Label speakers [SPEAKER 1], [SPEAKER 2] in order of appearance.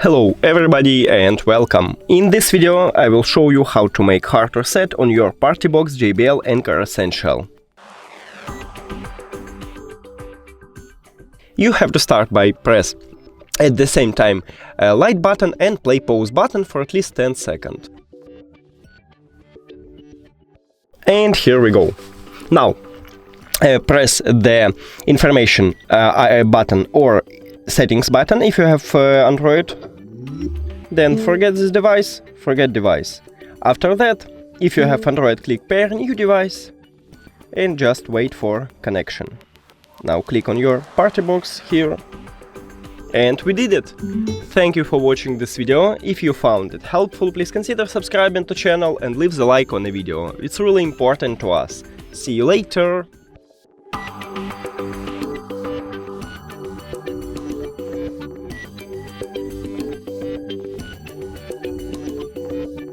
[SPEAKER 1] Hello everybody and welcome! In this video I will show you how to make hard reset on your party box JBL Encore Essential. You have to start by press at the same time light button and play pause button for at least 10 seconds. And here we go. Now press the information button or settings button if you have Android. Then forget this device, forget device. After that, if you have Android, click pair new device and just wait for connection. Now click on your party box here. And we did it! Thank you for watching this video. If you found it helpful, please consider subscribing to the channel and leave the like on the video. It's really important to us. See you later!